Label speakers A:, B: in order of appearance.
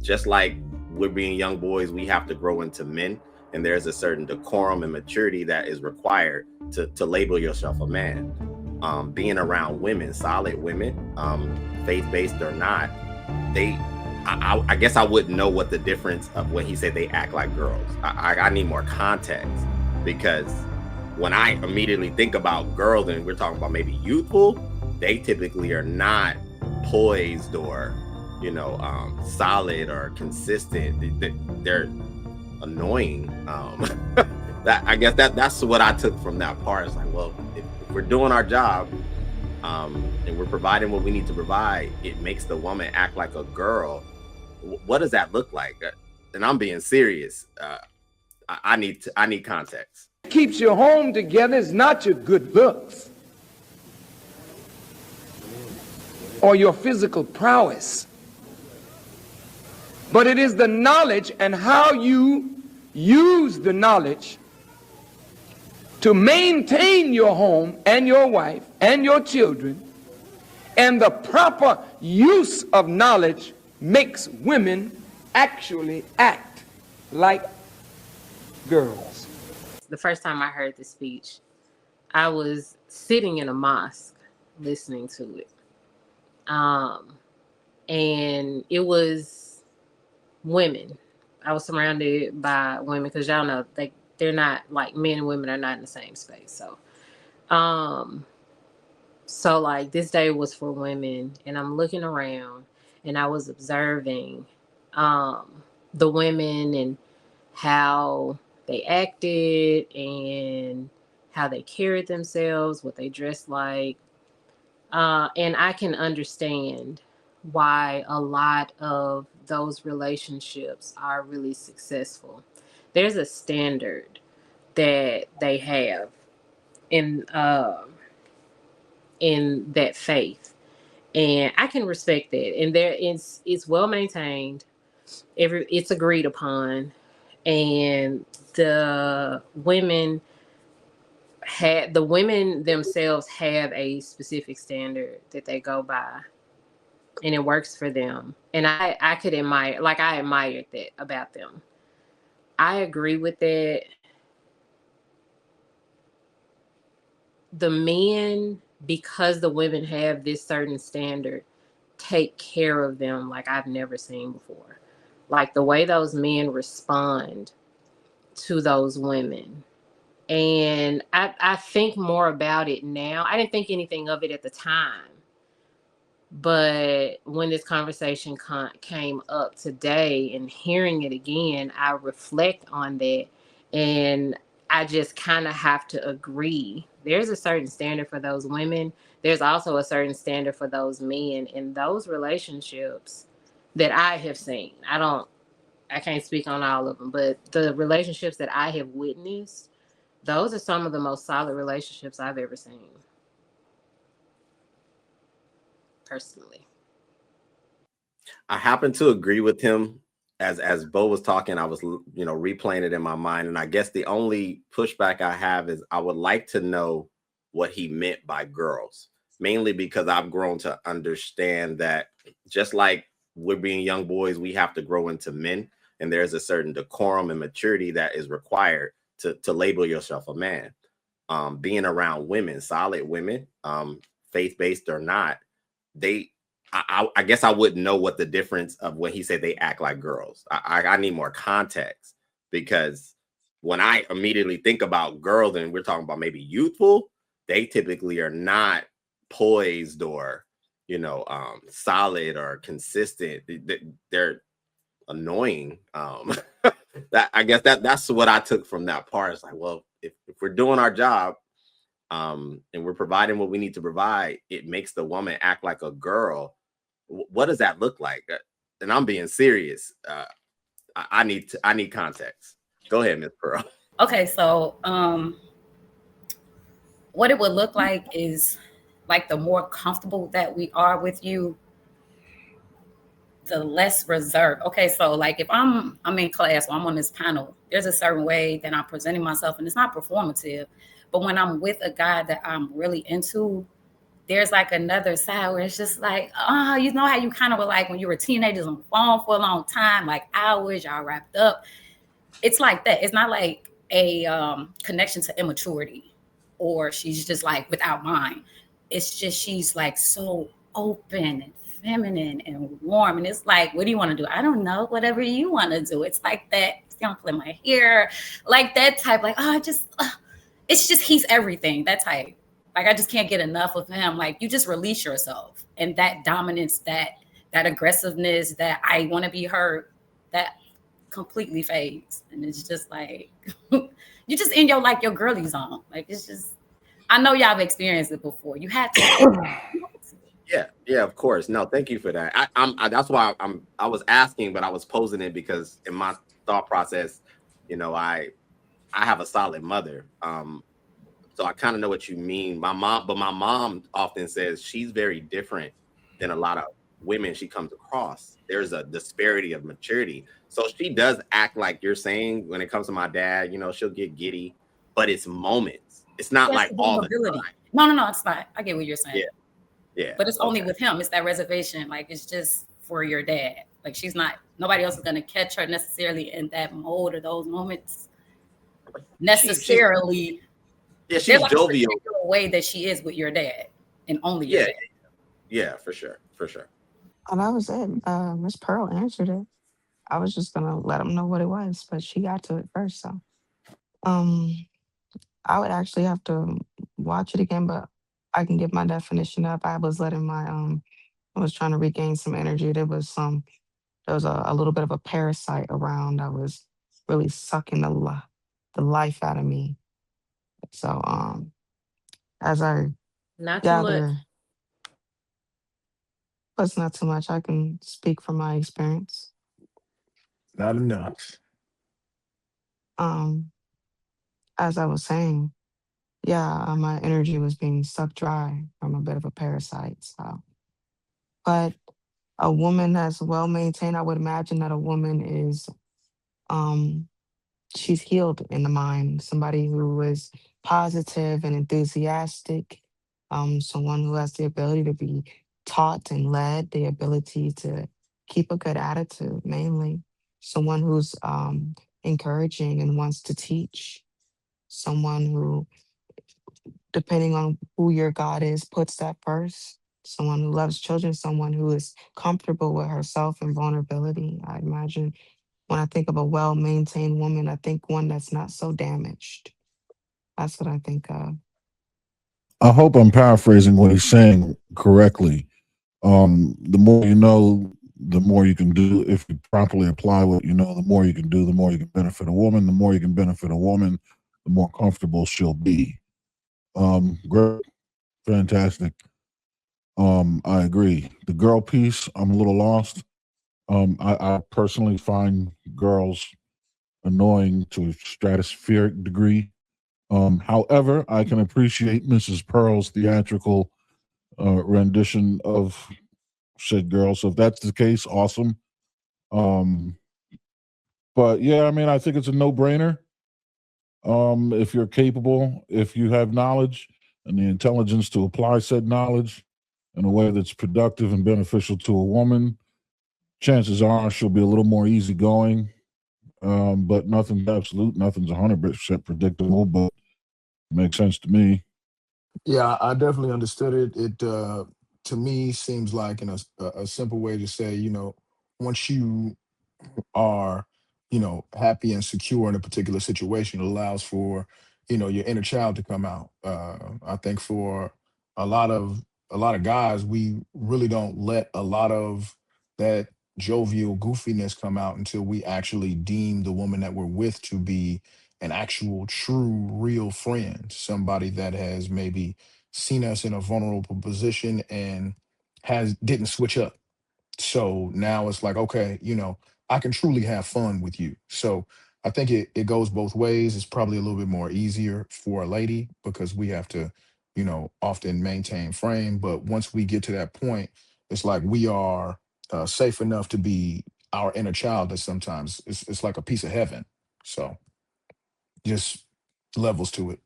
A: just like we're being young boys, we have to grow into men, and there's a certain decorum and maturity that is required to label yourself a man. Being around women, solid women, faith-based or not, I guess I wouldn't know what the difference of when he said they act like girls. I need more context, because when I immediately think about girls and we're talking about maybe youthful, they typically are not poised or, solid or consistent. They're annoying. I guess that's what I took from that part. It's like, well, if we're doing our job, and we're providing what we need to provide, it makes the woman act like a girl. What does that look like? And I'm being serious. I need context.
B: Keeps your home together is not your good looks or your physical prowess, but it is the knowledge and how you use the knowledge to maintain your home and your wife and your children. And the proper use of knowledge makes women actually act like girls.
C: The first time I heard the speech, I was sitting in a mosque listening to it. And it was women. I was surrounded by women, because y'all know they're not like men and women are not in the same space. So like this day was for women, and I'm looking around and I was observing the women and how they acted and how they carried themselves, what they dressed like. And I can understand why a lot of those relationships are really successful. There's a standard that they have in that faith, and I can respect that. And it's well maintained. It's agreed upon, and the women themselves have a specific standard that they go by, and it works for them. And I could admire, like I admired that about them. I agree with that. The men, because the women have this certain standard, take care of them like I've never seen before. Like the way those men respond to those women. And I think more about it now. I didn't think anything of it at the time. But when this conversation came up today and hearing it again, I reflect on that. And I just kind of have to agree. There's a certain standard for those women. There's also a certain standard for those men in those relationships that I have seen. I can't speak on all of them, but the relationships that I have witnessed, those are some of the most solid relationships I've ever seen. Personally.
A: I happen to agree with him. As Bo was talking, I was, replaying it in my mind. And I guess the only pushback I have is I would like to know what he meant by girls, mainly because I've grown to understand that just like we're being young boys, we have to grow into men. And there's a certain decorum and maturity that is required to label yourself a man. Being around women, solid women, faith-based or not, I guess I wouldn't know what the difference of when he said they act like girls. I need more context, because when I immediately think about girls and we're talking about maybe youthful, they typically are not poised or, solid or consistent. They're annoying. I guess that's what I took from that part. It's like, well, if we're doing our job, and we're providing what we need to provide, it makes the woman act like a girl. What does that look like? And I'm being serious. I need context. Go ahead, Ms. Pearl.
D: Okay, so what it would look like is, like, the more comfortable that we are with you, the less reserved. Okay, so like if I'm in class or I'm on this panel, there's a certain way that I'm presenting myself, and it's not performative. But when I'm with a guy that I'm really into, there's like another side where it's just like, oh, you know how you kind of were like when you were teenagers on the phone for a long time, like hours, y'all wrapped up. It's like that. It's not like a connection to immaturity, or she's just like without mind. It's just she's like so open and feminine and warm, and it's like, what do you want to do? I don't know, whatever you want to do. It's like that. Don't play my hair, like that type. Like, oh, I just, it's just he's everything. That type. Like, I just can't get enough of him. Like, you just release yourself, and that dominance, that aggressiveness, that I want to be heard, that completely fades, and it's just like you just in your like your girly zone. Like, it's just, I know y'all have experienced it before. You had to.
A: Yeah, of course. No, thank you for that. That's why I was asking, but I was posing it because in my thought process, I have a solid mother. So I kind of know what you mean. My mom often says she's very different than a lot of women she comes across. There's a disparity of maturity. So she does act like you're saying when it comes to my dad, she'll get giddy, but it's moments. It's not like all the time.
D: No, it's not. I get what you're saying.
A: Yeah.
D: But it's only with him. It's that reservation. Like, it's just for your dad. Like, she's not, nobody else is going to catch her necessarily in that mode or those moments necessarily.
A: She's jovial.
D: The way that she is with your dad and only your dad.
A: Yeah, for sure.
E: Oh, that was it. Miss Pearl answered it. I was just gonna let him know what it was, but she got to it first. So, I would actually have to watch it again, but I can give my definition up. I was letting my I was trying to regain some energy. There was a little bit of a parasite around that was really sucking the life out of me. So as I
C: Not too much.
E: gather, but it's not too much. I can speak from my experience.
F: Not enough.
E: Um, as I was saying, yeah, my energy was being sucked dry from a bit of a parasite. So, but a woman that's well maintained, I would imagine that a woman is um she's healed in the mind, somebody who is positive and enthusiastic, someone who has the ability to be taught and led, the ability to keep a good attitude, mainly, someone who's encouraging and wants to teach, someone who, depending on who your God is, puts that first. Someone who loves children, someone who is comfortable with herself and vulnerability. I imagine when I think of a well maintained woman, I think one that's not so damaged. That's what I think of.
F: I hope I'm paraphrasing what he's saying correctly. The more you know, the more you can do. If you properly apply what you know, the more you can do, the more you can benefit a woman. The more you can benefit a woman, the more comfortable she'll be. Great, fantastic. I agree. The girl piece, I'm a little lost. I personally find girls annoying to a stratospheric degree. However, I can appreciate Mrs. Pearl's theatrical rendition of said girl. So if that's the case, awesome. Um, but yeah, I mean, I think it's a no-brainer. If you're capable, if you have knowledge and the intelligence to apply said knowledge in a way that's productive and beneficial to a woman, chances are she'll be a little more easygoing. But nothing's absolute, nothing's 100% predictable, but it makes sense to me.
G: Yeah, I definitely understood it. It to me seems like in a simple way to say, once you are, happy and secure in a particular situation, it allows for, your inner child to come out. I think for a lot of a lot of guys, we really don't let a lot of that jovial goofiness come out until we actually deem the woman that we're with to be an actual true real friend, somebody that has maybe seen us in a vulnerable position and has didn't switch up. So now it's like, okay, I can truly have fun with you. So I think it goes both ways. It's probably a little bit more easier for a lady because we have to, often maintain frame. But once we get to that point, it's like we are safe enough to be our inner child that sometimes it's like a piece of heaven. So just levels to it.